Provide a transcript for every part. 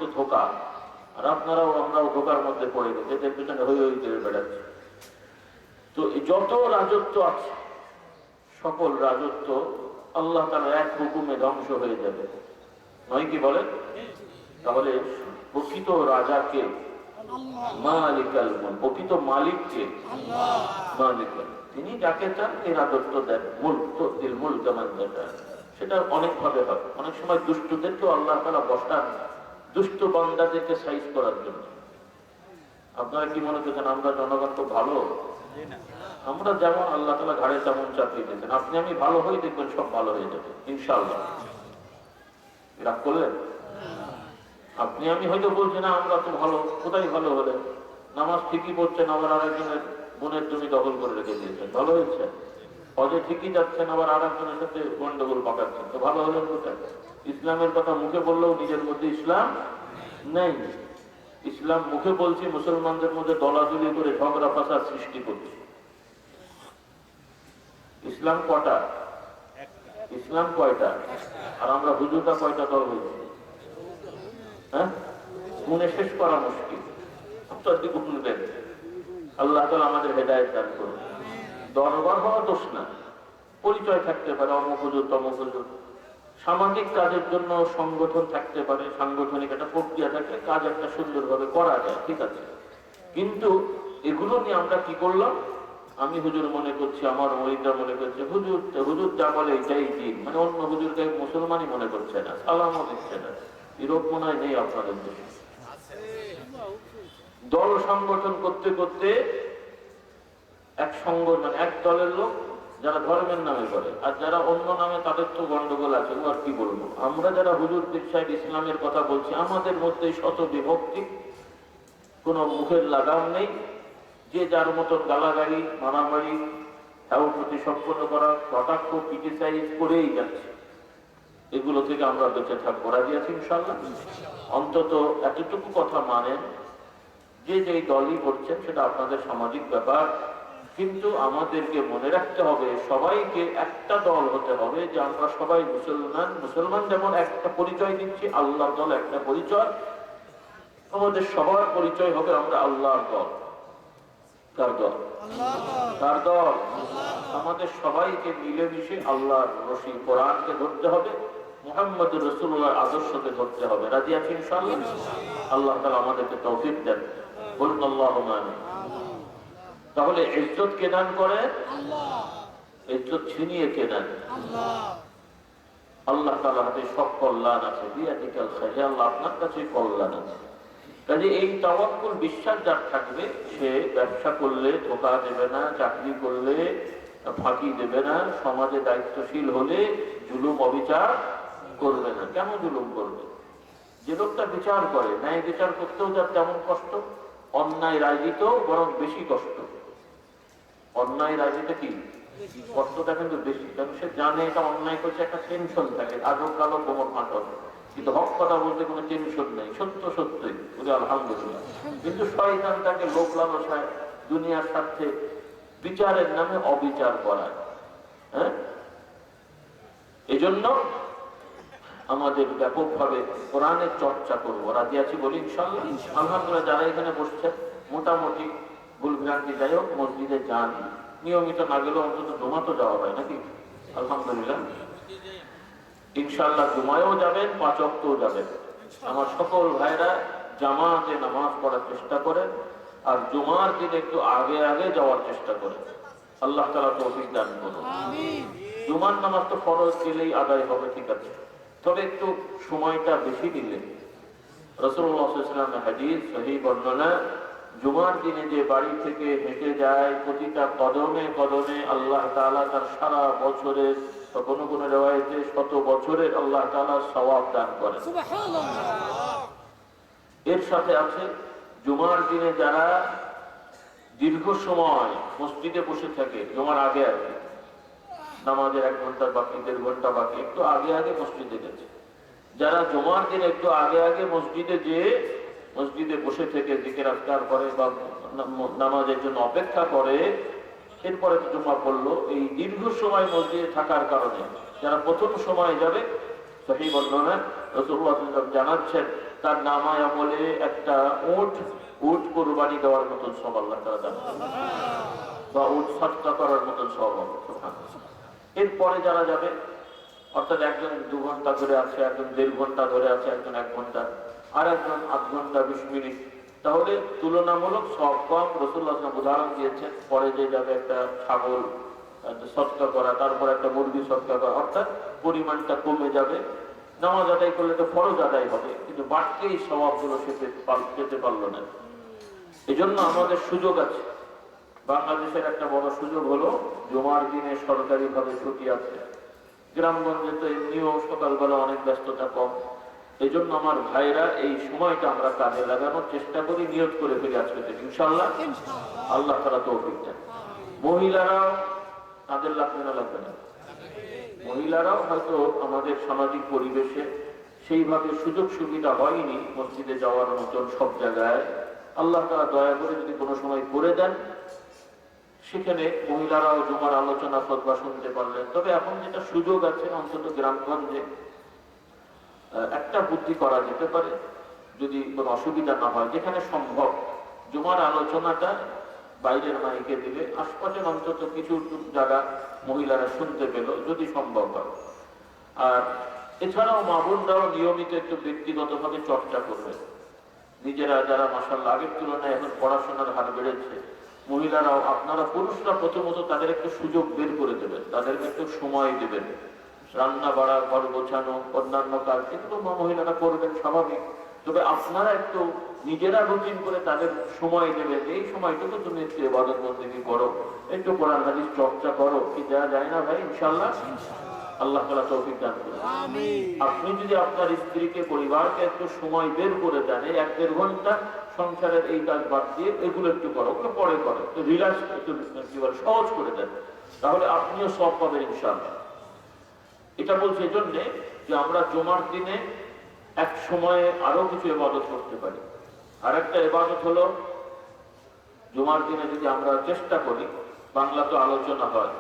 মানুষকে ধোঁকা, আর আমরাও ধোঁকার মধ্যে পড়ে গেছি, এদের পিছনে হই হই করে বেড়াচ্ছি। তো যত রাজত্ব আছে সকল রাজত্ব আল্লাহ তাআলার এক হুকুমে ধ্বংস হয়ে যাবে, নয় কি বলেন? তাহলে প্রকৃত রাজাকে মালিকাল মুলক, প্রকৃত মালিককে মালিকাল, তিনি যাকে চান এই রাজত্ব দেন। মুলক তো দিল মুলক মান ইয়াশা, সেটা অনেক ভাবে হয়। অনেক সময় দুষ্টদেরকেও আল্লাহ তাআলা বসান দুষ্ট বান্দাদেরকে সাইজ করার জন্য। আপনারা কি মনে করছেন আমরা জনগণ তো ভালো? আমরা যেমন আল্লাহ তাআলা ঘাড়ে তেমন চাপিয়ে দিয়েছেন। আপনি আমি ভালো হই, দেখবেন সব ভালো হয়ে যাবে ইনশাআল্লাহ। রাগ করলেন? আপনি আমি হয়তো বলছি না আমরা তো ভালো, কোথায় ভালো হলে? নামাজ ঠিকই পড়ছেন, আবার আরেকজনের বোনের জমি দখল করে রেখে দিয়েছেন, ভালো হয়েছে। হজে ঠিকই যাচ্ছেন, আবার আরেকজনের সাথে গন্ডগোল পাকাচ্ছেন, তো ভালো হলেন কোথায়? ইসলামের কথা মুখে বললেও নিজের মধ্যে ইসলাম নেই। ইসলাম মুখে বলছি, মুসলমানদের মধ্যে দলাদলি করে ঝগড়া ফাসাদ সৃষ্টি করছি। ইসলাম কটা? ইসলাম কয়টা? আর আমরা হুজুরটা কয়টা দল হয়েছি? হ্যাঁ, গুণে শেষ করা মুশকিল। আল্লাহ তাআলা আমাদের হেদায়েত দান করুন। দরবার হওয়া দোষ না, পরিচয় থাকতে পারে, অমুক হুজুর তমুক হুজুর। সামাজিক কাজের জন্য সংগঠন থাকতে পারে, সাংগঠনিক একটা প্রক্রিয়া থাকলে কাজ একটা সুন্দরভাবে করা যায়, ঠিক আছে। কিন্তু এগুলো নিয়ে আমরা কি করলাম? আমি হুজুর মনে করছি, আমার মরিদরা মনে করছে হুজুর হুজুর যা বলে এটাই দিন, মানে অন্য হুজুরকে মুসলমানই মনে করছে না, সালামও দিচ্ছে না। এরকম মনে হয় নেই আপনাদের দেশে। দল সংগঠন করতে করতে এক সংগঠন, এক দলের লোক যারা ধর্মের নামে করে, আর যারা অন্য নামে তাদের তো গন্ডগোল আছে। আর কি বলবো, আমরা যারা হুজুর পীর সাহেব ইসলামের কথা বলছি, আমাদের মধ্যে শত বিভক্তি, কোনো মুখের লাগাম নেই। যে যার মতন গালাগালি, মারামারি, তাও প্রতি সম্পন্ন করা, কটাক্ষ, ক্রিটিসাইজ করেই যাচ্ছে। এগুলো থেকে আমরা বেঁচে থাকবো, রাজি আছি ইনশাআল্লাহ। অন্তত এতটুকু কথা মানেন, যে যেই দলই করছেন সেটা আপনাদের সামাজিক ব্যাপার, কিন্তু আমাদেরকে মনে রাখতে হবে সবাইকে একটা দল হতে হবে, যে আমরা সবাই মুসলমান। মুসলমান যেমন একটা পরিচয় দিচ্ছি, আল্লাহর দল একটা পরিচয়, আমাদের সবার পরিচয় হবে আমরা আল্লাহর দল। কার দল? কার দল? আমাদের সবাইকে মিলেমিশে আল্লাহর রশি কোরআনকে ধরতে হবে, মুহাম্মদ রাসূলুল্লাহর আদর্শকে ধরতে হবে, রাজি আছি ইনশাআল্লাহ। আল্লাহ তাআলা আমাদেরকে তৌফিক দেন, বলুন আল্লাহুম্মা আমিন। তাহলে ইজ্জত কে দান করে? আল্লাহ। ইজ্জত ছিনিয়ে কে দেন? আল্লাহ। আল্লাহ তাআলার হাতে সব কল্যাণ আছে, বিয়াদিকাল খায়র, আল্লাহ আপনার কাছে কল্যাণ আছে। কাজে এই তাওয়াক্কুল, বিশ্বাস যার থাকবে, সে ব্যবসা করলে ধোঁকা দেবে না, চাকরি করলে ফাঁকি দেবে না, সমাজে দায়িত্বশীল হলে জুলুম অবিচার করবে না। কেন জুলুম করবে? যে লোকটা বিচার করে, ন্যায় বিচার করতেও যার তেমন কষ্ট, অন্যায় রায় দিতেও বরং বেশি কষ্ট। অন্যায় রায় দিতে কি কষ্টটা কিন্তু বেশি, কারণ সে জানে এটা অন্যায় করছে, একটা টেনশন থাকে, আজও কালো কোমর ফাঁকা হবে। কিন্তু হক কথা বলতে কোনো টেনশন নেই, সত্য সত্যই বলে আলহামদুলিল্লাহ। কিন্তু শয়তান তাকে লোক লালসায়, দুনিয়ার স্বার্থে বিচারের নামে অবিচার করায়। হ্যাঁ, এজন্য আমাদের ব্যাপকভাবে কোরআনের চর্চা করবো, রাজি আছি বলি ইনশাআল্লাহ। আলহামদুলিল্লাহ, যারা এখানে বসছেন মোটামুটি ভুল ভ্রান্তি যাই হোক মসজিদে যান, নিয়মিত না গেলেও অন্তত জমা তো যাওয়া হয় নাকি? আলহামদুলিল্লাহ, ইনশাআল্লাহ জুমায়ও যাবেন, 5 ওয়াক্তও যাবেন। আমার সকল ভাইরা জামাতে নামাজ পড়ার চেষ্টা করেন, আর জুমার দিন একটু আগে আগে যাওয়ার চেষ্টা করেন। আল্লাহ তাআলা তৌফিক দান করুন। জুমার নামাজ তো ফরজ গেলেই আদায় হবে, ঠিক আছে, তবে একটু সময়টা বেশি দিলে। রাসূলুল্লাহ সাল্লাল্লাহু আলাইহি ওয়াসাল্লামের হাদিস, সহিহ বর্ণনা, জুমার দিনে যে বাড়ি থেকে হেঁটে যায়, প্রতিটা কদমে কদমে আল্লাহ তাআলা তার সারা বছরের, কোনো কোনো রিওয়ায়াতে 100 বছরের আল্লাহ তাআলা সওয়াব দান করেন। সুবহানাল্লাহ। এর সাথে আছে জুমার দিনে যারা দীর্ঘ সময় মসজিদে বসে থাকে, জুমার আগে আগে, নামাজের 1 ঘন্টা বাকি, 1.5 ঘন্টা বাকি, একটু আগে আগে মসজিদে গেছে, যারা জুমার দিন একটু আগে আগে মসজিদে যেয়ে মসজিদে বসে থেকে জিকির আজকার করে বা নামাজের জন্য অপেক্ষা করে, এরপরে জুমা পড়লো, এই দীর্ঘ সময় মসজিদে থাকার কারণে যারা প্রথম সময় যাবে, সহিহ বর্ণনা রাসূলুল্লাহ সাল্লাল্লাহু আলাইহি ওয়াসাল্লাম জানাচ্ছেন তার নামায় আমলে একটা উট কোরবানি দেওয়ার মতন সব আল্লাহ তাআলা দান করবেন, বা উট সদকা করার মতন সব হবে। এরপরে যারা যাবে, অর্থাৎ একজন 2 ঘন্টা ধরে আছে, একজন 1.5 ঘন্টা ধরে আছে, একজন 1 ঘন্টা, আর একজন 8 ঘন্টা 20 মিনিট, তাহলে তুলনামূলক সব কম। রাসূলুল্লাহ সাল্লাল্লাহু আলাইহি ওয়াসাল্লাম উদাহরণ দিয়েছেন, পরে যে যাবে একটা ছাগল সদকা করা, তারপর একটা মুরগি সদকা করা, অর্থাৎ পরিমাণটা কমে যাবে। নামাজ আদায় করলে তো ফরজ আদায় হবে, কিন্তু বাড়তি সওয়াবগুলো সে পেতে পারলো না। এই জন্য আমাদের সুযোগ আছে। বাংলাদেশের একটা বড় সুযোগ হলো জুমার দিনে সরকারিভাবে ছুটি আছে। গ্রামগঞ্জে তো এমনিও সকালবেলা অনেক ব্যস্ততা কম। এই জন্য আমার ভাইরা এই সময়টা আমরা কাজে লাগানোর চেষ্টা করি, নিয়ত করে ফেলি আজকে থেকে ইনশাআল্লাহ। আল্লাহ তাআলা তৌফিক দেন। মহিলারাও তাদের লাগবে না, লাগবে না, মহিলারাও হয়তো আমাদের সামাজিক পরিবেশে সেইভাবে সুযোগ সুবিধা হয়নি মসজিদে যাওয়ার মতন সব জায়গায়। আল্লাহ তাআলা দয়া করে যদি কোনো সময় করে দেন, সেখানে মহিলারাও জুমার আলোচনা খুতবা শুনতে পারলেন। তবে এখন যেটা সুযোগ আছে, অন্তত গ্রামগঞ্জে একটা বুদ্ধি করা যেতে পারে, যদি কোনো অসুবিধা না হয়, যেখানে সম্ভব জুমার আলোচনাটা বাইরের মাইকে দিলে আশপাশের অন্তত কিছু জায়গা মহিলারা শুনতে পেল, যদি সম্ভব হয়। আর এছাড়াও মা বোনরাও নিয়মিত একটু ব্যক্তিগতভাবে চর্চা করবে নিজেরা, যারা মাশাআল্লাহ আগের তুলনায় এখন পড়াশোনার হার বেড়েছে। মহিলারাও, আপনারা পুরুষরা প্রথমত তাদের একটু সুযোগ বের করে দেবেন, তাদেরকে একটু সময় দেবেন। রান্না বাড়া, ঘর গোছানো, অন্যান্য কাজ এগুলো মহিলারা করবেন স্বাভাবিক। তবে আপনারা একটু নিজেরা রুটিন করে তাদের সময় দেবেন। এই সময়টুকু তুমি একটু ইবাদত বন্দেগী করো, একটু কোরআন হাদিস চর্চা করো। কি দেয়া যায় না ভাই? ইনশাআল্লাহ আল্লাহ তাআলা তৌফিক দান করুন। আপনি যদি আপনার স্ত্রীকে, পরিবারকে একটু সময় বের করে দেন, 1-1.5 ঘন্টা সংসারের এই কাজ বাদ দিয়ে এগুলো একটু করো, ওগুলো পরে করো, একটু রিল্যাক্স, একটু সহজ করে দেন, তাহলে আপনিও সব পাবেন ইনশাআল্লাহ। এটা বলছে এই জন্যে যে আমরা জুমার দিনে এক সময়ে আরো কিছু ইবাদত করতে পারি। আর একটা ইবাদত হলো জুমার দিনে যদি আমরা চেষ্টা করি, বাংলা তো আলোচনা হয়,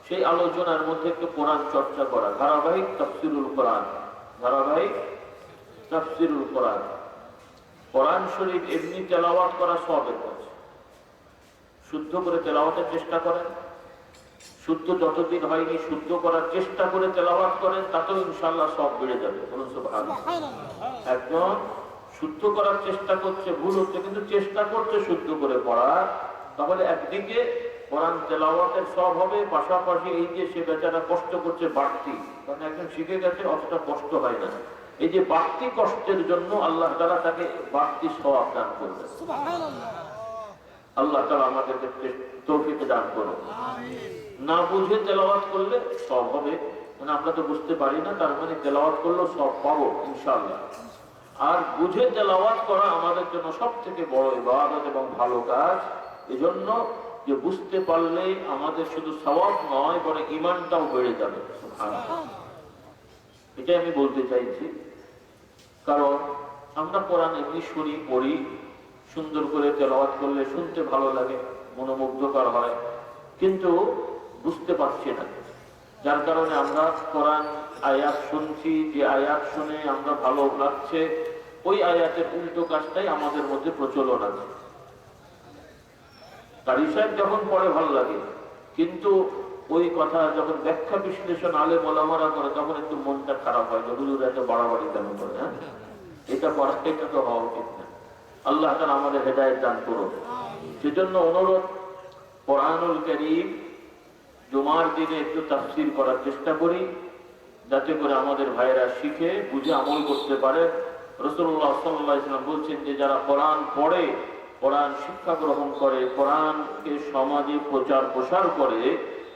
সেই আলোচনার মধ্যে একটু কোরআন চর্চা করা, ধারাবাহিক তাফসীরুল কোরআন, ধারাবাহিক তাফসীরুল কোরআন। কোরআন শরীফ এমনি তেলাওয়াত করা সওয়াবের কাজ। শুদ্ধ করে তেলাওয়াতের চেষ্টা করেন, শুদ্ধ যতদিন হয়নি শুদ্ধ করার চেষ্টা করে তেলাওয়াত করেন, তাতেও ইনশাআল্লাহ সব বেড়ে যাবে। বলুন সুবহানাল্লাহ। একজন শুদ্ধ করার চেষ্টা করছে, ভুল হচ্ছে, কিন্তু চেষ্টা করছে শুদ্ধ করে পড়ার, তাহলে একদিকে কোরআন তেলাওয়াতের সব হবে, পাশাপাশি এই যে সে বেচারা কষ্ট করছে বাড়তি, কারণ একজন শিখে গেছে অতটা কষ্ট হয় না, এই যে বাড়তি কষ্টের জন্য আল্লাহ তাআলা তাকে বাড়তি সওয়াব দান করবে। আল্লাহ তাআলা আমাদেরকে তৌফিক দান করুন। না বুঝে তেলাওয়াত করলে সব হবে, মানে আমরা তো বুঝতে পারি না, তার মানে তেলাওয়াত করলেও সব পাবো ইনশাআল্লাহ। আর বুঝে তেলাওয়াত করা আমাদের জন্য সব থেকে বড় ইবাদত এবং ভালো কাজ। এজন্য যে বুঝতে পারলে আমাদের শুধু সওয়াব নয়, বরং ঈমানটাও বেড়ে যাবে। এটা আমি বলতে চাইছি, কারণ আমরা কোরআন এমনি শুনি, পড়ি, সুন্দর করে তেলাওয়াত করলে শুনতে ভালো লাগে, মনোমুগ্ধকর হয়, কিন্তু বুঝতে পারছি না। যার কারণে আমরা কোরআন আয়াত শুনছি, যে আয়াত শুনে আমরা ভালো লাগছে, ওই আয়াতের উল্টো কাজটাই আমাদের মধ্যে প্রচলন আছে। কারি সাহেব যখন পড়ে ভালো লাগে, কিন্তু ওই কথা যখন ব্যাখ্যা বিশ্লেষণ আলেম ওলামারা করে, তখন একটু মনটা খারাপ হয় যে হুজুর এত বাড়াবাড়ি কেন করে। হ্যাঁ, এটা পড়া, এটা তো হওয়া উচিত না। আল্লাহ তাআলা আমাদের হেদায়েত দান করুন। সেজন্য অনুরোধ, কোরআনুল কারীম জুমার দিনে একটু তাফসীর করার চেষ্টা করি, যাতে করে আমাদের ভাইরা শিখে বুঝে আমল করতে পারে। রাসূলুল্লাহ সাল্লাল্লাহু আলাইহি ওয়াসাল্লাম বলছেন যে যারা কোরআন পড়ে, কোরআন শিক্ষা গ্রহণ করে, কোরআনকে সমাজে প্রচার প্রসার করে,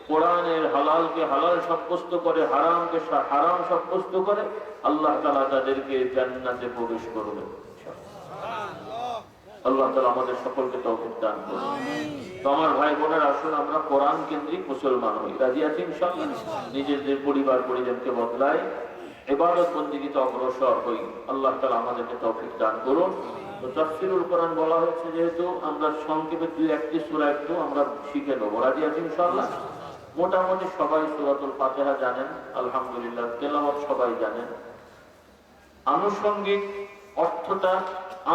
কোরআনের হালালকে হালাল সাব্যস্ত করে, হারামকে হারাম সাব্যস্ত করে, আল্লাহ তাআলা তাদেরকে জান্নাতে প্রবেশ করবে। আল্লাহ তাআলা আমাদের সকলকে তৌফিক দান করুন। তো আমার ভাই বোনের, আসুন আমরা কোরআন কেন্দ্রিক মুসলমান হই। রাজি আছি ইনশাআল্লাহ? নিজেদের পরিবার পরিজনকে বদলাই, ইবাদত বন্দেগীতে অগ্রসর হই। আল্লাহ তাআলা আমাদেরকে তৌফিক দান করুন। তো তাফসীরুল কোরআন বলা হয়েছে যেহেতু, আমরা সংক্ষেপে 2-1টি সূরা একটু আমরা শিখে নেব। রাজি আছি ইনশাআল্লাহ? মোটামুটি সবাই সূরাতুল ফাতিহা জানেন, আলহামদুলিল্লাহ, তেলাওয়াত সবাই জানেন। আনুষঙ্গিক অর্থটা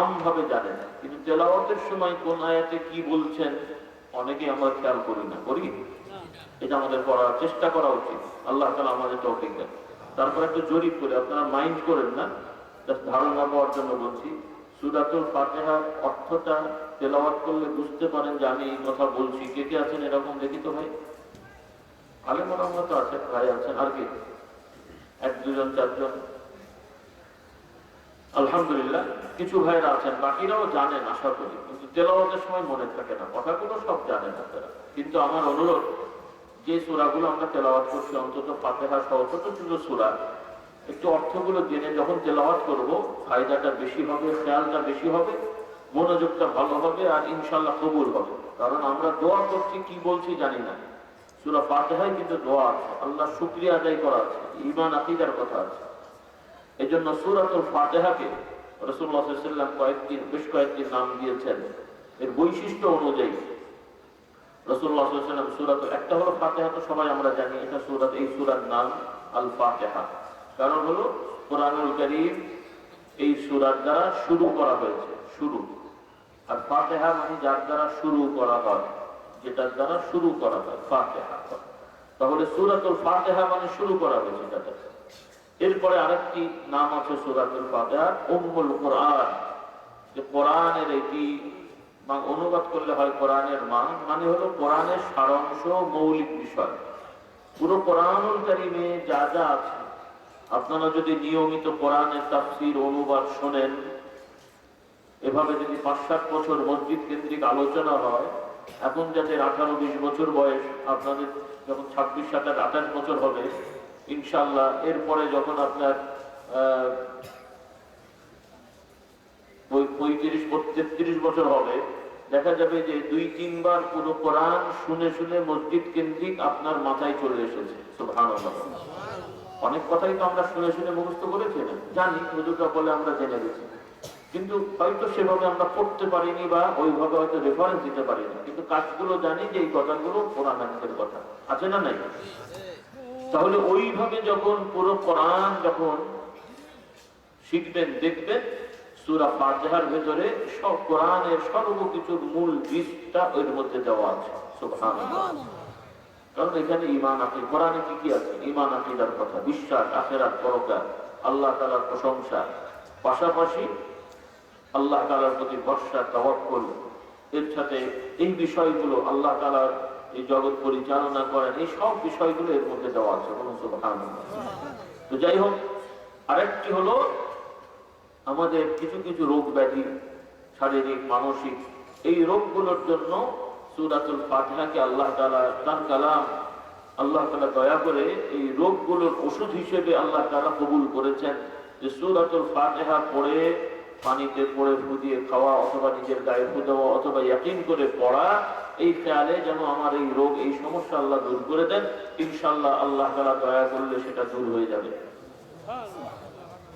আমভাবে জানে না, কিন্তু তেলাওয়াতের সময় কোন আয়াতে কি বলছেন অনেকে আমরা খেয়াল করি না, করি? এটা আমাদের করার চেষ্টা করা উচিত। আল্লাহ তাআলা আমাদের তৌফিক দেন। তারপর একটু জরিপ করে, আপনারা মাইন্ড করেন না, জাস্ট ধারণা পাওয়ার জন্য বলছি, সূরাতুল ফাতিহার অর্থটা তেলাওয়াত করলে বুঝতে পারেন যে আমি এই কথা বলছি। কে কে আছেন এরকম? দেখি তো ভাই, আলেম ওলামা তো আছেন, ভাই আছেন, আর কি এক দুজন চারজন, আলহামদুলিল্লাহ কিছু ভাইরা আছেন, বাকিরাও জানেন আশা করি, কিন্তু তেলাওয়াতের সময় মনে থাকে না কথাগুলো, সব জানেন আপনারা। কিন্তু আমার অনুরোধ, যে সূরাগুলো আমরা তেলাওয়াত করছি, অন্তত ফাতিহা সহ ছোট ছোট সূরা, একটু অর্থগুলো জেনে যখন তেলাওয়াত করব, ফায়দাটা বেশি হবে, খেয়ালটা বেশি হবে, মনোযোগটা ভালো হবে, আর ইনশাআল্লাহ কবুল হবে। কারণ আমরা দোয়া করছি, কি বলছি জানি না। সূরা ফাতিহায় কিন্তু দোয়া আছে, আল্লাহ শুকরিয়া আদায় করা আছে, ঈমান আকীদার কথা আছে। এজন্য সূরাতুল ফাতিহাকে রাসূলুল্লাহ সাল্লাল্লাহু আলাইহি ওয়াসাল্লাম বেশ কয়েকটি নাম দিয়েছেন এর বৈশিষ্ট্য অনুযায়ী। রাসূলুল্লাহ সাল্লাল্লাহু আলাইহি ওয়াসাল্লাম সূরাতুল, একটা হলো ফাতিহা, তো সবাই আমরা জানি এটা সূরাত, এই সূরার নাম আল ফাতিহা, কারণ হলো কোরআনুল কারীম এই সূরার দ্বারা শুরু করা হয়েছে, শুরু। আর ফাতিহা মানে যার দ্বারা শুরু করা হয়, যেটার দ্বারা শুরু করা হয় ফাতিহা। তাহলে সূরাতুল ফাতিহা মানে শুরু করা হয়েছে যেটা। এরপরে আরেকটি নাম আছে সূরাতুল ফাতিহা, উম্মুল কোরআন, যে কোরআনের এটি অনুবাদ করলে হয় কোরআনের মা, মানে হলো কোরআনের সারাংশ, মৌলিক বিষয়। পুরো কোরআনুল কারীমে যা যা আছে, আপনারা যদি নিয়মিত কোরআনের তাফসীর অনুবাদ শোনেন, এভাবে যদি ৫-৭ বছর মসজিদ কেন্দ্রিক আলোচনা হয়, এখন যাদের 18-20 বছর বয়স, আপনাদের যখন 26-27-28 বছর হবে ইনশাআল্লাহ, এরপরে যখন আপনার 35-33 বছর হবে, দেখা যাবে যে 2-3 বার পুরো কোরআন শুনে শুনে মসজিদ কেন্দ্রিক আপনার মাথায় চলে এসেছে। সুবহানাল্লাহ। অনেক কথাই তো আমরা শুনে শুনে মুখস্থ করেছি, না জানি, হুজুররা বলে আমরা জেনে গেছি, কিন্তু হয়তো সেভাবে আমরা পড়তে পারিনি বা ওইভাবে হয়তো রেফারেন্স দিতে পারিনি, কিন্তু কাজগুলো জানি যে এই কথাগুলো কোরআন হাদিসের কথা আছে না নাই। তাহলে ওইভাবে যখন পুরো কোরআন যখন শিখবেন, দেখবেন সূরা ফাতিহার ভেতরে সব কোরআনের সর্বকিছুর মূল বীজটা ওর মধ্যে দেওয়া আছে। সুবহানাল্লাহ। কারণ এখানে ঈমান আকীদা, কোরআনে কি কি আছে? ঈমান আকীদার কথা, বিশ্বাস, আখিরাত, পরকাল, আল্লাহ তাআলার প্রশংসা, পাশাপাশি আল্লাহ তাআলার প্রতি ভরসা, তাওয়াক্কুল, এর সাথে এই বিষয়গুলো আল্লাহ তাআলার এই জগৎ পরিচালনা করেন, এই সব বিষয়গুলো এর মধ্যে দেওয়া আছে। বলুন সুবহানাল্লাহ। তো যাই হোক, আরেকটি হলো আমাদের কিছু কিছু রোগ ব্যাধি, শারীরিক, মানসিক, এই রোগগুলোর জন্য সূরাতুল ফাতিহাকে আল্লাহ তাআলা তার কালাম, আল্লাহ তাআলা দয়া করে এই রোগগুলোর ওষুধ হিসেবে আল্লাহ তাআলা কবুল করেছেন, যে সূরাতুল ফাতিহা পড়ে, পানিতে পড়ে ফু দিয়ে খাওয়া, অথবা নিজের গায়ে ফু দেওয়া, অথবা ইয়াকিন করে পড়া, এই খেয়ালে যেন আমার এই রোগ, এই সমস্যা আল্লাহ দূর করে দেন। ইনশাআল্লাহ আল্লাহ তাআলা দয়া করলে সেটা দূর হয়ে যাবে।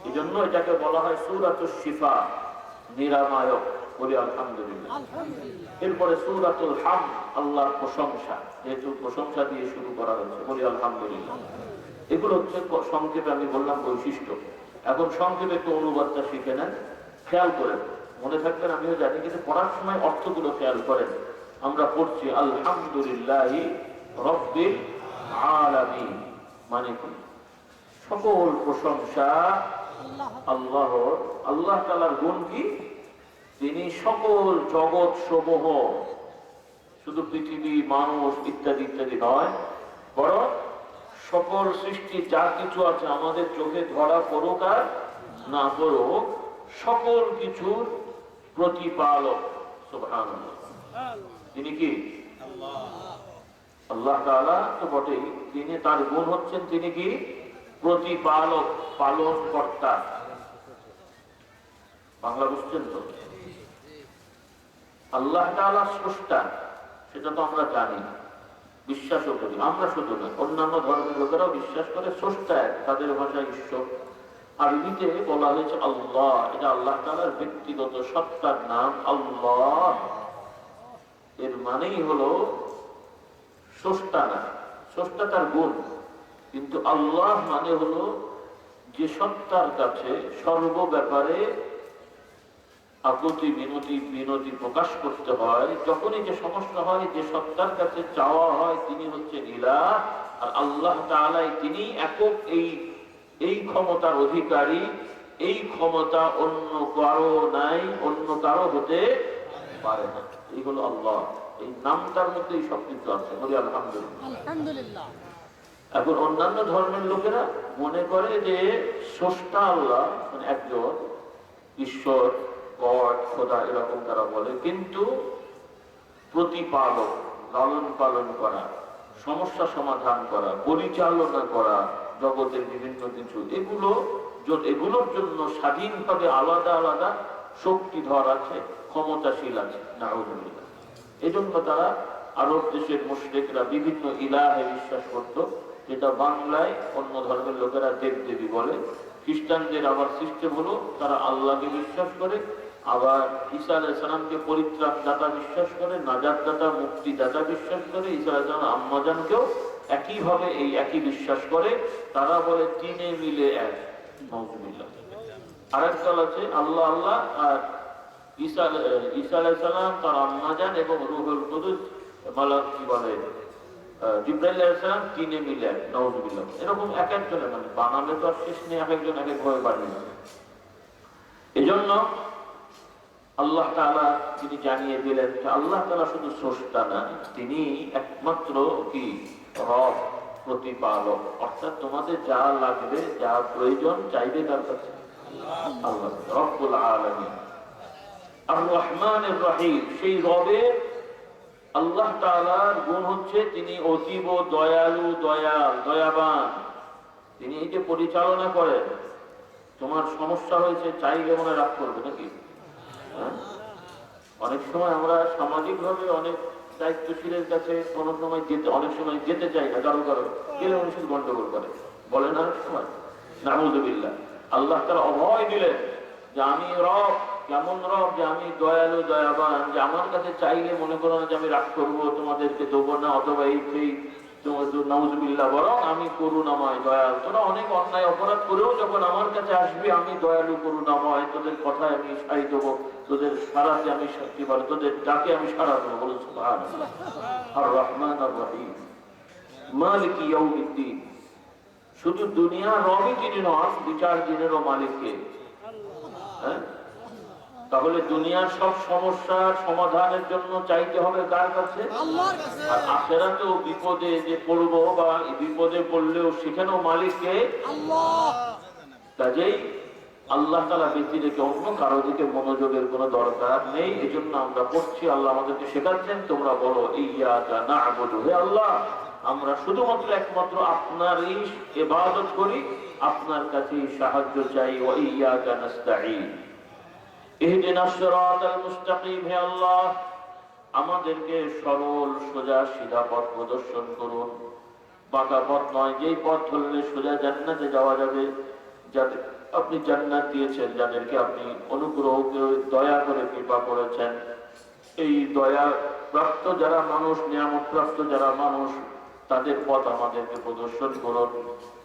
এই জন্য এটাকে বলা হয় সূরাতুশ শিফা, নিরাময়ক। বলি আলহামদুলিল্লাহ। এরপরে সূরাতুল হামদ, আল্লাহর প্রশংসা, যেহেতু প্রশংসা দিয়ে শুরু করা হয়েছে, বলি আলহামদুলিল্লাহ। এগুলো হচ্ছে সংক্ষেপে আমি বললাম বৈশিষ্ট্য। এখন সংক্ষেপে একটু অনুবাদটা শিখে নেন, খেয়াল করেন, মনে থাকবেন আমিও জানি, কিন্তু পড়ার সময় অর্থগুলো খেয়াল করেন। আমরা পড়ছি আলহামদুলিল্লাহি রাব্বিল আলামিন, মানে কি? সকল প্রশংসা আল্লাহর। আল্লাহ তাআলার গুণ কি? তিনি সকল জগৎ সমূহ, শুধু পৃথিবী, মানুষ ইত্যাদি ইত্যাদি নয়, বরং সকল সৃষ্টি যা কিছু আছে আমাদের চোখে ধরা পড়ুক আর না পড়ুক, সকল কিছুর প্রতিপালক। সুবহানাল্লাহ। তিনি কি? আল্লাহ তাআলা তো বটেই, তিনি, তার গুণ হচ্ছেন তিনি কি? প্রতিপালক, পালন কর্তা। বাংলা বুঝছেন তো? আল্লাহ তাআলা স্রষ্টা, সেটা তো আমরা জানি, বিশ্বাসও করি। আমরা শুধু না, অন্যান্য ধর্মের লোকেরাও বিশ্বাস করে স্রষ্টা এক, তাদের ভাষায় ঈশ্বর। আরবিতে বলা হয়েছে আল্লাহ, এটা আল্লাহ তাআলার ব্যক্তিগত সত্তার নাম আল্লাহ। এর মানেই হলো স্রষ্টা না, স্রষ্টা তার গুণ, কিন্তু আল্লাহ মানে হলো যে সত্তার কাছে সর্ব ব্যাপারে আকুতি মিনতি বিনতি প্রকাশ করতে হয়, যখনই যে সমস্যা হয়, যে সত্তার কাছে চাওয়া হয় তিনি হচ্ছেন ইলাহ, আর আল্লাহ তাআলাই তিনি একক এই ক্ষমতার অধিকারী। এই ক্ষমতা অন্য কারো নাই, অন্য কারো হতে পারে না। এই হলো আল্লাহ, এই নামটার মধ্যেই সবকিছু আছে। বলি আলহামদুলিল্লাহ। এখন অন্যান্য ধর্মের লোকেরা মনে করে যে স্রষ্টা আল্লাহ মানে একজন ঈশ্বর, গড, খোদা এরকম তারা বলে, কিন্তু প্রতিপালক, লালন পালন করা, সমস্যা সমাধান করা, পরিচালনা করা জগতের বিভিন্ন কিছু, এগুলোর জন্য স্বাধীনভাবে আলাদা আলাদা শক্তিধর আছে, ক্ষমতাশীল আছে। নাউযুবিল্লাহ। এজন্য তারা আরব দেশের মুশরিকরা বিভিন্ন ইলাহে বিশ্বাস করত, যেটা বাংলায় অন্য ধর্মের লোকেরা দেবদেবী বলে। খ্রিস্টানদের আবার সিস্টেম হলো তারা আল্লাহকে বিশ্বাস করে, আবার ঈসা আলাইহিস সালামকে পরিত্রাণ দাতা বিশ্বাস করে, নাজাত দাতা, মুক্তি দাতা বিশ্বাস করে। ঈসা আলাইহিস সালাম আম্মাজানকেও একইভাবে এই একই বিশ্বাস করে। তারা বলে তিনে মিলে এক। নাউযুবিল্লাহ। আরেক দল আছে আল্লাহ আল্লাহ আর ঈসা আলাইহিস সালাম, তার আম্মাজান এবং রূহুল কুদুস মালাক কি বলে জিবরাইল আলাইহিস সালাম তিনে মিলে এক। নাউযুবিল্লাহ। এরকম এক একজনের মানে বানালে তো আর শেষ নেই, এক একজন এক এক ভাবে বানিয়ে। এজন্য আল্লাহ তাআলা তিনি জানিয়ে দিলেন যে আল্লাহ তাআলা শুধু স্রষ্টা না, তিনি একমাত্র কি রব, প্রতিপালক। অর্থাৎ তোমাদের যা লাগবে, যা প্রয়োজন চাইবে তার কাছে আল্লাহ রব্বুল আলামিন। আর রহমানুর রহিম, সেই রবের আল্লাহ তাআলার গুণ হচ্ছে তিনি অতীব দয়ালু, দয়াল, দয়াবান। তিনি এই যে পরিচালনা করেন, তোমার সমস্যা হয়েছে চাইলে মনে রাগ করবে নাকি? অনেক সময় আমরা সামাজিক ভাবে অনেক দায়িত্বশীলের কাছে কোনো সময় যেতে, অনেক সময় যেতে চাই না, কারো কারো গেলে মানুষ গন্ডগোল করে, বলে না অনেক সময়। নাউযুবিল্লাহ। আল্লাহ তাআলা অভয় দিলেন যে আমি রব। কেমন রব? যে আমি দয়ালু, দয়াবান, যে আমার কাছে চাইলে মনে করো না যে আমি রাগ করবো, তোমাদেরকে দেবো না, অথবা এই নাউযুবিল্লাহ, বরং আমি করুণাময়, দয়াল। তোরা অনেক অন্যায় অপরাধ করেও যখন আমার কাছে আসবি, আমি দয়ালু, করুণাময়, তোদের কথায় আমি সাই দেবো, তোদের সারাতে আমি শক্তি পাবো, তোদের ডাকে আমি সারা দেবো। বলুন সুবহানাল্লাহ। আর রহমান আর রহিম, মালিক ইয়াউমিদ্দিন। শুধু দুনিয়ার রবই তিনি নন, বিচার দিনেরও মালিককে। হ্যাঁ, তাহলে দুনিয়ার সব সমস্যার সমাধানের জন্য চাইতে হবে কার কাছে? আল্লাহর কাছে। আর আখিরাতেও বিপদে যে পড়বো বা বিপদে পড়লেও সেখানেও মালিককে আল্লাহ। কাজেই আল্লাহ তাআলা ব্যক্তি রেখে অন্য কারো দিকে মনোযোগের কোনো দরকার নেই। এজন্য আমরা পড়ছি, আল্লাহ আমাদেরকে শেখাচ্ছেন, তোমরা বলো ইয়্যাকা না'বুদু, হে আল্লাহ আমরা শুধুমাত্র একমাত্র আপনারই ইবাদত করি, আপনার কাছে সাহায্য চাই। ওয়া ইয়্যাকা নাস্তাঈন, ইহদিনাস সিরাতাল মুস্তাকিম, হে আল্লাহ আমাদেরকে সরল সোজা সিধা পথ প্রদর্শন করুন। বাঁকা পথ নয়, যেই পথ ধরলে সোজা জান্নাতে যাওয়া যাবে। যাদের আপনি জান্নাত দিয়েছেন, যাদেরকে আপনি অনুগ্রহ করে দয়া করে কৃপা করেছেন, এই দয়া প্রাপ্ত যারা মানুষ, নিয়ামত প্রাপ্ত যারা মানুষ, তাদের পথ আমাদেরকে প্রদর্শন করুন।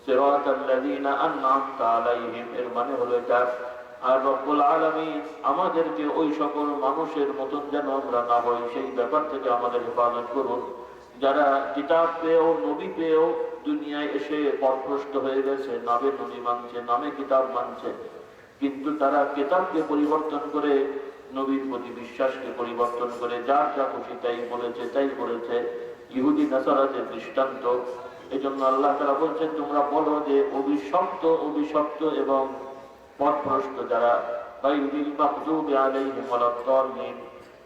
সিরাতাল্লাযীনা আন'আমতা আলাইহিম, এর মানে হলো এটা। আর রব্বুল আলামিন আমাদেরকে ওই সকল মানুষের মতন যেন আমরা না হই, সেই ব্যাপার থেকে আমাদের হেফাজত করুন। যারা কিতাব পেয়েও, নবী পেয়েও দুনিয়ায় এসে পথভ্রষ্ট হয়ে গেছে, নামে নবী মানছে, নামে কিতাব মানছে, কিন্তু তারা কিতাবকে পরিবর্তন করে, নবীর প্রতি বিশ্বাসকে পরিবর্তন করে যার যা খুশি তাই বলেছে, তাই করেছে। ইহুদি নাসারাদের দৃষ্টান্ত। এই জন্য আল্লাহ তাআলা বলছেন, তোমরা বলো যে অভিশপ্ত, অভিশপ্ত এবং পথভ্রষ্ট যারা, গায়রিল মাগদুবি আলাইহিম ওয়ালাদ-দাল্লিন,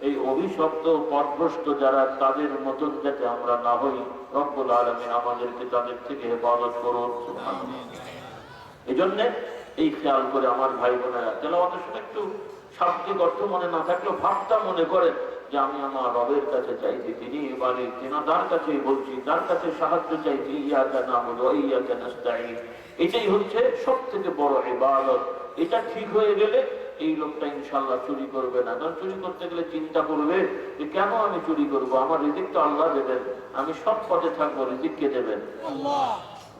এই অভিশপ্ত পথভ্রষ্ট যারা, তাদের মতন যাতে আমরা না হই, রব্বুল আলামিন আমাদেরকে তাদের থেকে হেফাজত করুন। সুবহানাল্লাহ। এই জন্য এই খেয়াল করে আমার ভাই বোনেরা, তেলাওয়াতের সময় একটু শাব্দিক অর্থ মনে না থাকলেও ভাবটা মনে করে যে আমি আমার রবের কাছে চাইছি, তিনি মালিক, তিনি তার কাছেই বলছি, তার কাছে সাহায্য চাইছি। ইয়্যাকা না'বুদু ওয়া ইয়্যাকা নাস্তাঈন, এটাই হচ্ছে সব থেকে বড় ইবাদত। এটা ঠিক হয়ে গেলে এই লোকটা ইনশাআল্লাহ চুরি করবে না। কারণ চুরি করতে গেলে চিন্তা করবে যে কেন আমি চুরি করব, আমার রিজিক তো আল্লাহ দেবেন, আমি সব পথে থাকবো, রিজিক কে দেবেন? আল্লাহ।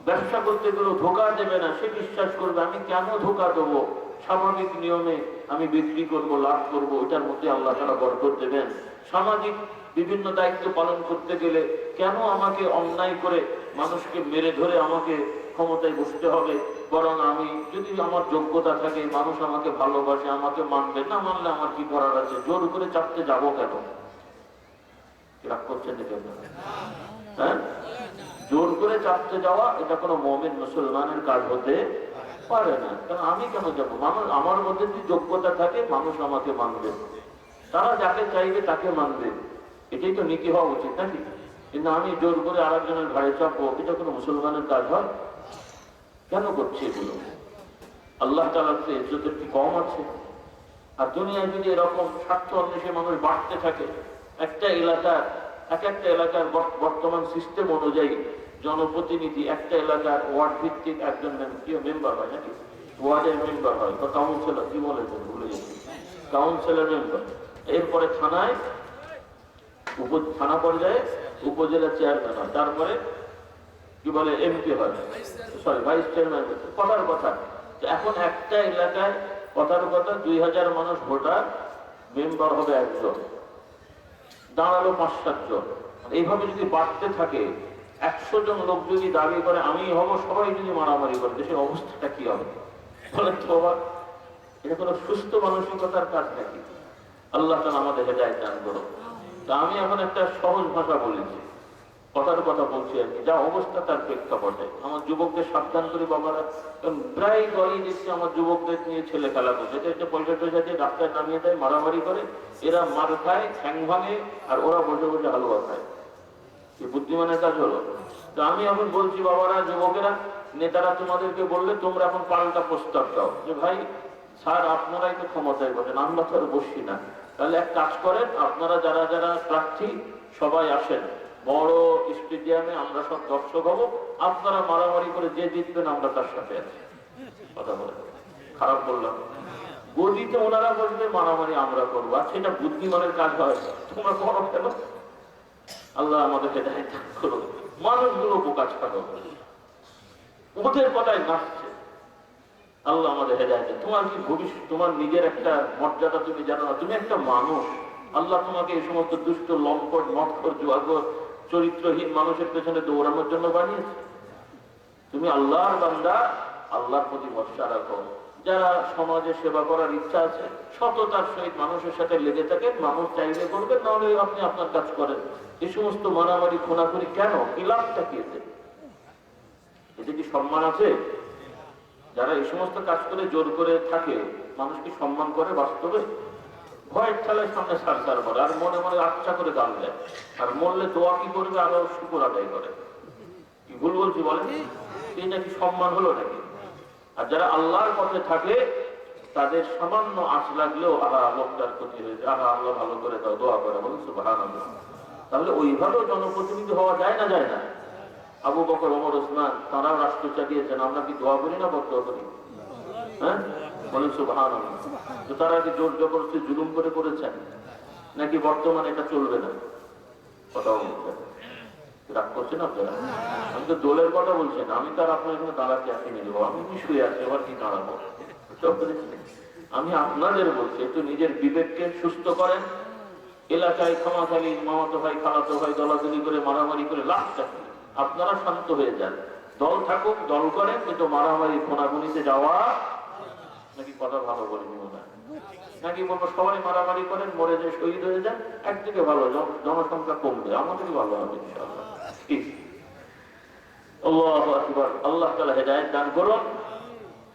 ব্যবসা করতে গেলেও ধোঁকা দেবে না, সে বিশ্বাস করবে আমি কেন ধোঁকা দেবো, স্বাভাবিক নিয়মে আমি বিক্রি করব, লাভ করব, এটার মধ্যে আল্লাহ তাআলা বরকত দেবেন। সামাজিক বিভিন্ন দায়িত্ব পালন করতে গেলে কেন আমাকে অন্যায় করে মানুষকে মেরে ধরে আমাকে ক্ষমতায় বসতে হবে? বরং আমি যদি আমার যোগ্যতা থাকে, মানুষ আমাকে ভালোবাসে, আমাকে মানবে, না মানলে আমার কি করার আছে? জোর করে চাপতে যাবো কেন? রাগ করছেন কেন? হ্যাঁ, জোর করে চাপতে যাওয়া এটা কোনো মুমিন মুসলমানের কাজ হতে পারে না। কারণ আমি কেন যাবো? মানুষ, আমার মধ্যে যদি যোগ্যতা থাকে, মানুষ আমাকে মানবে, তারা যাকে চাইবে তাকে মানবে, এটাই তো নীতি হওয়া উচিত নাকি? কিন্তু আমি জোর করে আরেকজনের ঘাড়ে চাপবো, এটা কোনো মুসলমানের কাজ হয়? কেন করছে এগুলো? আল্লাহ তাআলার চেয়ে ইজ্জতের কি কম আছে? আর দুনিয়ায় যদি এরকম স্বার্থ অন্বেষে মানুষ বাড়তে থাকে, একটা এলাকার এক একটা এলাকার বর্তমান সিস্টেম অনুযায়ী জনপ্রতিনিধি একটা এলাকার ওয়ার্ড ভিত্তিক একজন মেম্বার হয় নাকি? ওয়ার্ডের মেম্বার হয় বা কাউন্সিলর, কি বলে ভুলে গেছি, কাউন্সিলর মেম্বার। এরপরে থানায়, থানা পর্যায়ে উপজেলা চেয়ারম্যান হয়, তারপরে কি বলে এমপি হয়, সরি ভাইস চেয়ারম্যান। কথার কথা, এখন একটা এলাকায় কথার কথা 2000 মানুষ ভোটার, মেম্বার হবে একজন, দাঁড়ালো 5-7 জন। এইভাবে যদি বাড়তে থাকে, 100 জন লোক যদি দাবি করে আমি হব, সবাই যদি মারামারি করে, দেশের অবস্থাটা কি হবে? বলেন তো বাবা, এটা কোনো সুস্থ মানসিকতার কাজ নাকি? আল্লাহ তাআলা আমাদের হেদায়েত দান করুন। তা আমি এখন একটা সহজ ভাষা বলেছি, কথার কথা বলছি আর কি, যা অবস্থা তার প্রেক্ষাপটে। আমার যুবকদের সাবধান করি বাবারা, কারণ প্রায় দলই দেখছি আমার যুবকদের নিয়ে ছেলে খেলা করছে। এটা একটা পর্যটক জাতি, ডাক্তার নামিয়ে দেয়, মারামারি করে, এরা মার খায়, ঠ্যাং ভাঙে, আর ওরা বসে বসে হালুয়া খায়। কি বুদ্ধিমানের কাজ হলো? তো আমি এখন বলছি বাবারা, যুবকেরা, নেতারা তোমাদেরকে বললে তোমরা এখন পাল্টা প্রস্তাব দাও যে ভাই স্যার আপনারাই তো ক্ষমতায় বসেন, আমরা তো আর বসি না, তাহলে এক কাজ করেন, আপনারা যারা যারা প্রার্থী সবাই আসেন বড় স্টেডিয়ামে, আমরা সব দর্শক হবো, আপনারা মারামারি করে যে জিতবেন আমরা তার সাথে আছি। কথা বলে খারাপ বললাম? গদিতে ওনারা বসবে, মারামারি আমরা করবো, আর সেটা বুদ্ধিমানের কাজ হয়? তোমরা করো কেন? আল্লাহ আমাদের হেদায়েত দান করুন। মানুষগুলো বোকা ছাড়ো, ওদের কথায় নাচছে। আল্লাহ আমাদের হেদায়েত দেন। তোমার কি ভবিষ্যৎ, তোমার নিজের একটা মর্যাদা তুমি জানো না? তুমি একটা মানুষ, আল্লাহ তোমাকে এই সমস্ত দুষ্ট, লম্পট, মদখোর, জুয়াখোর, চরিত্রহীন মানুষের পেছনে দৌড়ানোর জন্য বানিয়েছে? তুমি আল্লাহর বান্দা, আল্লাহর প্রতি ভরসা রাখো। যারা সমাজে সেবা করার ইচ্ছা আছে, সততার সহিত মানুষের সাথে লেগে থাকেন, মানুষ চাইলে করবেন, নাহলে আপনি আপনার কাজ করেন। এই সমস্ত মারামারি খোনাখুনি কেন? কি লাভটা কি এতে? এতে কি সম্মান আছে? যারা এই সমস্ত কাজ করে জোর করে থাকে, মানুষ কি সম্মান করে বাস্তবে? ভয়ের ঠেলায় সামনে সার সার করে, আর মনে মনে আচ্ছা করে গান দেয়, আর মরলে দোয়া কি করবে? আরো শুকর আদায় করে। কি ভুল বলছি বলেন? এই নাকি সম্মান হলো নাকি? আর যারা আল্লাহর পথে থাকে, তাদের সামান্য আঁচ লাগলেও আহা লোকটার ক্ষতি হয়েছে, আহা আল্লাহ ভালো করে দাও, দোয়া করে, বলুন সুবহানাল্লাহ। তাহলে ওইভাবেও জনপ্রতিনিধি হওয়া যায় না? যায় না? আবু বকর, ওমর, ওসমান, তারাও রাষ্ট্র চালিয়েছেন, আমরা কি দোয়া করি না বদদোয়া করি? হ্যাঁ, বলেন সুবহানাল্লাহ। তো তারা কি জোর জবরদস্তি জুলুম করে করেছেন, নাকি বর্তমানে এটা চলবে না? কথা বলছেন, রাগ করছেন আপনারা? আমি তো দোলের কথা বলছি না, আমি তার আপনার এখানে দাঁড়াতে আসিনি, আমি শুয়ে আছি, আবার কি দাঁড়াবো? আমি আপনাদের বলছি, একটু নিজের বিবেককে সুস্থ করেন। এলাকায় খামাখালি মামাতো ভাই, খালাতো ভাই দলাদলি করে, মারামারি করে লাভটা কি? আপনারা শান্ত হয়ে যান, দল থাকুক, দল করেন, কিন্তু মারামারি খোনাখুনিতে যাওয়া নাকি? কথা ভালো বলিনি মনে হয় নাকি? বলবো সবাই মারামারি করেন, মরে যায়, শহীদ হয়ে যান, একদিকে ভালো, জনসংখ্যা কমবে, আমাদেরই ভালো হবে ইনশাআল্লাহ। আল্লাহু আকবার। আল্লাহ তাআলা হেদায়েত দান করুন।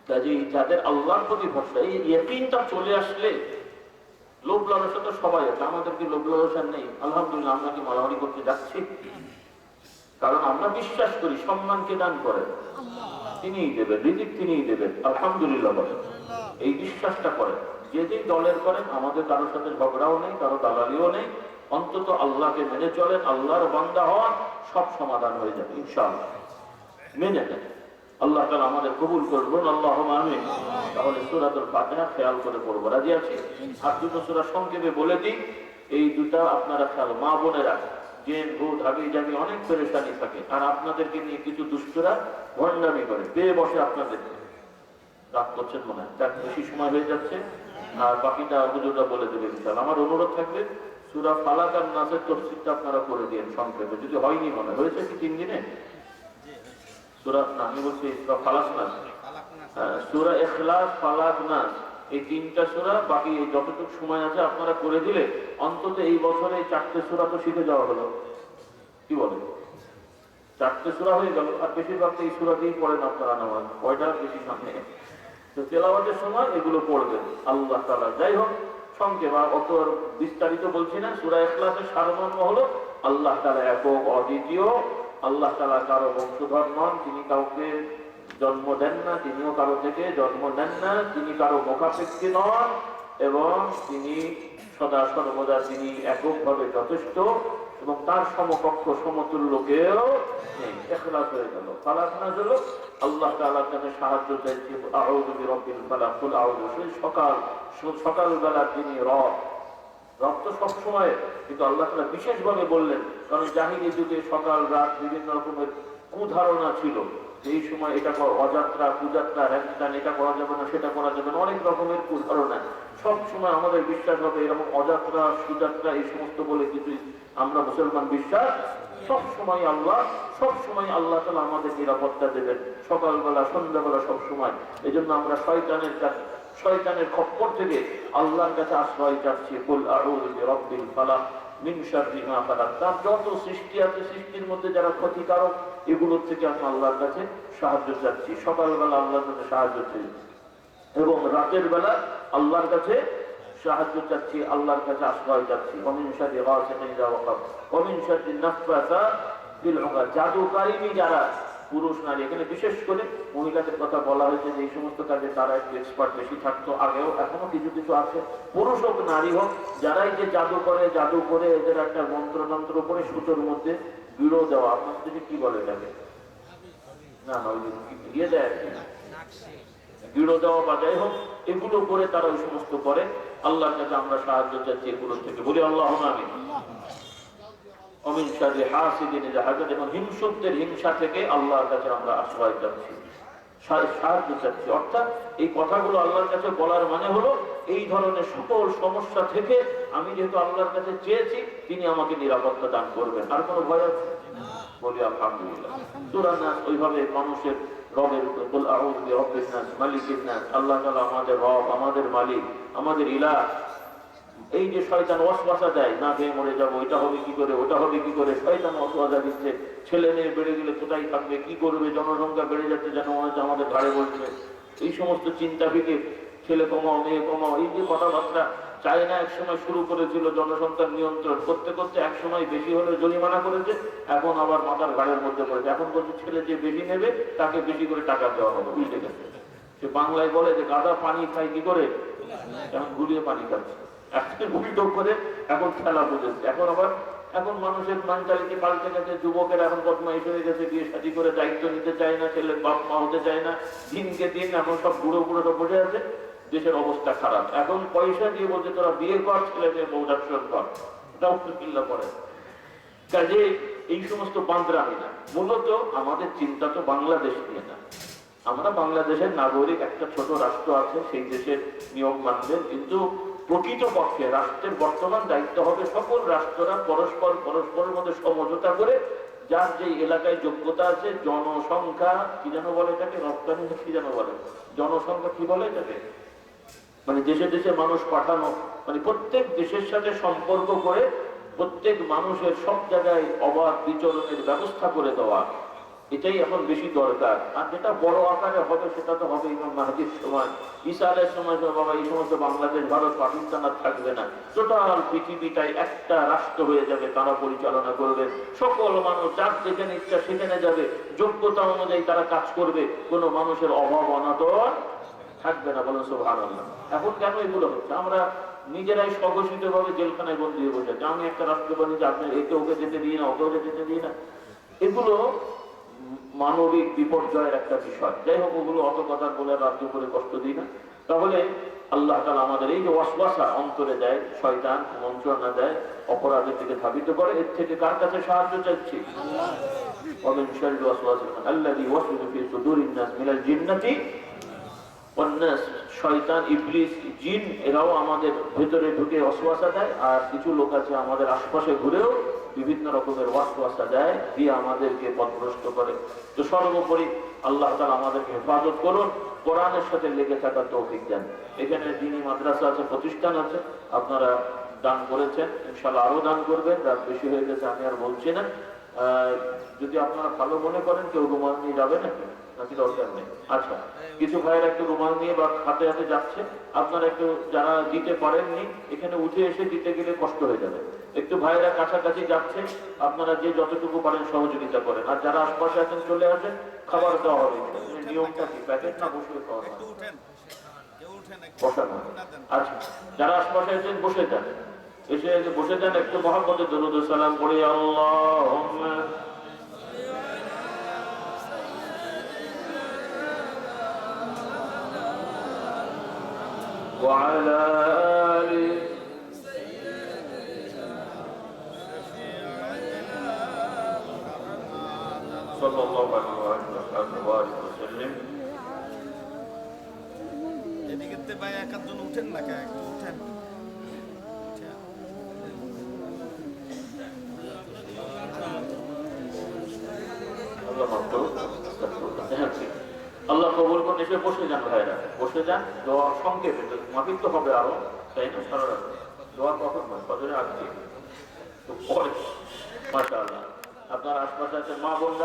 কাজেই যাদের আল্লাহর প্রতি ভরসা, এই ইয়াকিনটা চলে আসলে, লোভ লালসা তো সবাই আছে, আমাদের কি লোভ লালসা নেই? আলহামদুলিল্লাহ, আমরা কি মারামারি করতে যাচ্ছি? কারণ আমরা বিশ্বাস করি সম্মানকে দান করেন তিনিই দেবেন, রিজিক তিনিই দেবেন, আলহামদুলিল্লাহ বলেন। এই বিশ্বাসটা করেন, যে যেই দলের করেন, আমাদের কারোর সাথে ঝগড়াও নেই, কারো দালালিও নেই, অন্তত আল্লাহকে মেনে চলেন, আল্লাহর বান্দা হন, সব সমাধান হয়ে যাবে ইনশাআল্লাহ। মেনে নেন, আল্লাহ তাআলা আমাদের কবুল করবেন, আল্লাহুম্মা আমিন। তাহলে সূরাতুল ফাতিহা খেয়াল করে পড়ব, রাজি আছি? আর দুটো সূরা সংক্ষেপে বলে দিই, এই দুটা আপনারা খেয়াল, মা বোনেরা, জেন ভূত হাবি জাবি অনেক পেরেশানি থাকে, আর আপনাদেরকে নিয়ে কিছু দুষ্টরা ভণ্ডামি করে, পেয়ে বসে আপনাদেরকে। রাগ করছেন মনে হয়, তার বেশি সময় হয়ে যাচ্ছে, আর বাকিটা হুজুররা বলে দেবে ইনশাআল্লাহ। আমার অনুরোধ থাকবে সূরা ফালাক আর নাসের তাফসীরটা আপনারা করে দিন সংক্ষেপে, যদি হয়নি মনে হয়েছে কি 3 দিনে সূরা না, আমি বলছি সূরা ফালাক নাস, সূরা ইখলাস ফালাক নাস, এই 3টা সূরা, বাকি যতটুকু সময় আছে আপনারা করে দিলে অন্তত এই বছরে এই 4টে সূরা তো শিখে যাওয়া হলো। কি বলে 4টে সূরা হয়ে গেল, আর বেশিরভাগ এই সূরাতেই পড়েন আপনারা নামাজ, কয়টা বেশি সামনে। তো তেলাওয়াতের সময় এগুলো পড়বেন আল্লাহ তাআলা। যাই হোক, সংক্ষেপ আর অত বিস্তারিত বলছি না। সূরা ইখলাসের সারমর্ম হলো আল্লাহ তাআলা একক অদ্বিতীয়, আল্লাহ তাআলা কারো বংশধর নন, তিনি কাউকে জন্ম দেন না, তিনিও কারো থেকে জন্ম নেন না, তিনি কারো মুখাপেক্ষী নন, এবং তিনি সদা সর্বদা তিনি এককভাবে যথেষ্ট, এবং তার সমকক্ষ সমতুল্য কেউ নেই। ইখলাস হয়ে গেল। ফালাক নাস হলো আল্লাহ তাআলার কাছে সাহায্য চাইছি, আউযু বিরাব্বিল ফালাক, কুল আউযু, সেই সকালবেলা তিনি রব তো সবসময়, কিন্তু আল্লাহ তাআলা বিশেষভাবে বললেন, কারণ জাহিলি যুগে সকাল রাত বিভিন্ন রকমের কুধারণা ছিল, এই সময় এটা অযাত্রা কুযাত্রা হ্যান এটা করা যাবে না সেটা করা যাবে না, অনেক রকমের কুধারণা। সব সময় আমাদের বিশ্বাস হবে এরকম অযাত্রা সুযাত্রা এই সমস্ত বলে কিছু আমরা মুসলমান বিশ্বাস, সব সময় আল্লাহ তাআলা আমাদের নিরাপত্তা দেবেন, সকালবেলা সন্ধ্যাবেলা সব সময়। এই জন্য আমরা শয়তানের খপ্পর থেকে আল্লাহর কাছে আশ্রয় চাচ্ছি। কুল আউযু বিরাব্বিল ফালাক মিন শাররি মা খালাক। তার যত সৃষ্টি আছে, সৃষ্টির মধ্যে যারা ক্ষতিকারক, এগুলোর থেকে আমি আল্লাহর কাছে সাহায্য চাচ্ছি। সকালবেলা আল্লাহর কাছে সাহায্য চাই, এবং রাতের বেলা আল্লাহর কাছে সাহায্য চাচ্ছি, আল্লাহর কাছে আশ্রয় চাচ্ছি। ওয়া মিন শাররি গাসিকিন ইযা ওয়াকাব ওয়া মিন শাররি নাফাসাত ফিল উকাদ। জাদুকারিনী যারা পুরুষ নারী, এখানে বিশেষ করে মহিলাদের কথা বলা হয়েছে যে এই সমস্ত কাজে তারা একটু এক্সপার্ট বেশি থাকতো, আগেও এখনো কিছু কিছু আছে, পুরুষ হোক নারী হোক, যারাই যে জাদু করে এদের একটা মন্ত্র করে সুতোর মধ্যে গিড়ো দেওয়া, আপনার যদি কি বলে এটাকে, না ইয়ে দেয় গিড়ো দেওয়া বা যাই হোক, এগুলো করে তারা ওই সমস্ত করে। আল্লাহর কাছে আমরা সাহায্য চাচ্ছি এগুলো থেকে, বলি আল্লাহুম্মা আমিন। অমিন শাররি হাসিদিন ইযা হাসাদ, এবং হিংসুকদের হিংসা থেকে আল্লাহর কাছে আমরা আশ্রয় চাচ্ছি, সাহায্য চাচ্ছি। অর্থাৎ এই কথাগুলো আল্লাহর কাছে বলার মানে হলো এই ধরনের সকল সমস্যা থেকে আমি যেহেতু আল্লাহর কাছে চেয়েছি, তিনি আমাকে নিরাপত্তা দান করবেন। আর কোনো ভয় আছে? বলি আলহামদুলিল্লাহ। সূরা নাস ওইভাবে মানুষের রবের উপর, কুল আউযু বিরাব্বিন নাস মালিকিন নাস, আল্লাহ তাআলা আমাদের রব, আমাদের মালিক, আমাদের ইলাহ। এই যে শয়তান ওয়াসওয়াসা দেয়, না খেয়ে মরে যাবো, এটা হবে কি করে, ওটা হবে কি করে, শয়তান ওয়াসওয়াসা দিচ্ছে। ছেলে মেয়ে বেড়ে গেলে কোথায় থাকবে, কি করবে, জনসংখ্যা বেড়ে যাচ্ছে, যেন মনে হচ্ছে আমাদের ঘাড়ে বলছে। এই সমস্ত চিন্তা থেকে ছেলে কমাও মেয়ে কমাও, এই যে কথাবার্তা। চায়না এক সময় শুরু করেছিল জনসংখ্যার নিয়ন্ত্রণ করতে করতে, এক সময় বেশি হলে জরিমানা করেছে, এখন আবার মাথার ঘাড়ের মধ্যে পড়েছে। এখন বলছে ছেলে যে বেশি নেবে তাকে বেশি করে টাকা দেওয়া হবে, উল্টে গেছে। সে বাংলায় বলে যে গাধা পানি খায় কি করে, এখন গুলিয়ে পানি খাচ্ছে। উল্টো করে এখন খেলা বুঝেছে। এখন মানুষের মেন্টালিটি পাল্টে গেছে, যুবকের এখন বদমাইশ হয়ে গেছে, বিয়ে শাদী করে দায়িত্ব নিতে চায় না, ছেলের বাপ মা হতে চায় না, দিনকে দিন এখন সব বুড়ো সব বসে আছে, দেশের অবস্থা খারাপ। এখন পয়সা দিয়ে বলছে তোরা বিয়ে কর, ছেলে মেয়ে বউ ডাকশন কর, এটাও কিল্লা করে। কাজে এই সমস্ত বান্দরামি না, মূলত আমাদের চিন্তা তো বাংলাদেশ নিয়ে না। আমরা বাংলাদেশের নাগরিক, একটা ছোট রাষ্ট্র আছে, সেই দেশের নিয়ম মানবেন, কিন্তু প্রকৃত পক্ষে রাষ্ট্রের বর্তমান দায়িত্ব হবে সকল রাষ্ট্ররা পরস্পরের মধ্যে সমঝোতা করে, যার যে এলাকায় যোগ্যতা আছে, জনসংখ্যা কি যেন বলে এটাকে, রপ্তানি কি যেন বলে, জনসংখ্যা কি বলে এটাকে, মানে দেশে দেশে মানুষ পাঠানো, মানে প্রত্যেক দেশের সাথে সম্পর্ক করে প্রত্যেক মানুষের সব জায়গায় অবাধ বিচরণের ব্যবস্থা করে দেওয়া, এটাই এখন বেশি দরকার। আর যেটা বড় আকারে হবে সেটা তো হবে ইমাম মাহদীর সময়, ঈসা আলাইহিস সময়, বাবা এই সমস্ত বাংলাদেশ ভারত পাকিস্তান আর থাকবে না, টোটাল পৃথিবীটাই একটা রাষ্ট্র হয়ে যাবে, তারা পরিচালনা করবে, সকল মানুষ যার যেখানে ইচ্ছা সেখানে যাবে, যোগ্যতা অনুযায়ী তারা কাজ করবে, কোনো মানুষের অভাব অনাদর থাকবে না। বলেন সুবহানাল্লাহ। এখন কেন এগুলো হচ্ছে? আমরা নিজেরাই স্বঘোষিত ভাবে জেলখানায় বন্দী হয়ে বসে, আমি একটা রাষ্ট্র বানি যে আপনি একে ওকে যেতে দিই না, ওকে ওকে যেতে দিই না, এগুলো মানবিক বিপর্যয়ের একটা বিষয়। যাই হোক, ওগুলো অত কথা বলে রাজ্য করে কষ্ট দিই না। তাহলে আল্লাহ তাআলা আমাদের এই যে ওয়াসওয়াসা অন্তরে দেয়, শয়তান মন্ত্রণা দেয়, অপরাধের দিকে ধাবিত করে, এর থেকে কার কাছে সাহায্য চাচ্ছি? ওয়া মিন শাররি ওয়াসওয়াসিল আল্লাযী ইউওয়াসওয়িসু ফি সুদুরিন নাস মিনাল জিন্নাতি অন্যাস, শয়তান, ইবলিস, জিন এরাও আমাদের ভেতরে ঢুকে ওয়াসওয়াসা দেয়। আর কিছু লোক আছে আমাদের আশপাশে ঘুরেও বিভিন্ন রকমের ওয়াসওয়াসা দেয়, দিয়ে আমাদেরকে পথভ্রষ্ট করে। তো সর্বোপরি আল্লাহ তাআলা আমাদেরকে হেফাজত করুন, কোরআনের সাথে লেগে থাকার তৌফিক দেন। এখানে দ্বীনি মাদ্রাসা আছে, প্রতিষ্ঠান আছে, আপনারা দান করেছেন, ইনশাআল্লাহ আরো দান করবেন। রাত বেশি হয়ে গেছে, আমি আর বলছি না। যদি আপনারা ভালো মনে করেন, কেউ রুমাল নিয়ে যাবে নাকি দরকার নেই? আচ্ছা, কিছু ভাইয়েরা একটু রুমাল নিয়ে বা হাতে হাতে যাচ্ছে, আপনারা একটু যারা দিতে পারেননি এখানে উঠে এসে দিতে গেলে কষ্ট হয়ে যাবে। একটু ভাইয়েরা কাছাকাছি যাচ্ছে, আপনারা যে যতটুকু পারেন সহযোগিতা করেন। আর যারা আশপাশে আছেন চলে আসেন, খাবার দেওয়া হবে। নিয়মটা কি, প্যাকেট না বসে খাওয়া হবে? বসানো। আচ্ছা, যারা আশপাশে আছেন বসে যান, এসে বসে যান, একটু মহব্বতে দরুদ ও সালাম পড়ি। আল্লাহুম্মা ওয়া আলা আলি সাল্লাল্লাহু আলাইহি ওয়া সাল্লাম। এদিকে ভাই একজন উঠেন না, কে একটু উঠেন। আল্লাহ কবুল করুন। এসে বসে যান ভাইরা, বসে যান। দোয়া সংক্ষেপে, মাফিক তো হবে আরো, তাই না? সারা রাত দোয়া কখন হয়? ফজরের আগে, পরে। মাশাআল্লাহ। আপনার আশপাশে আছে মা বোন।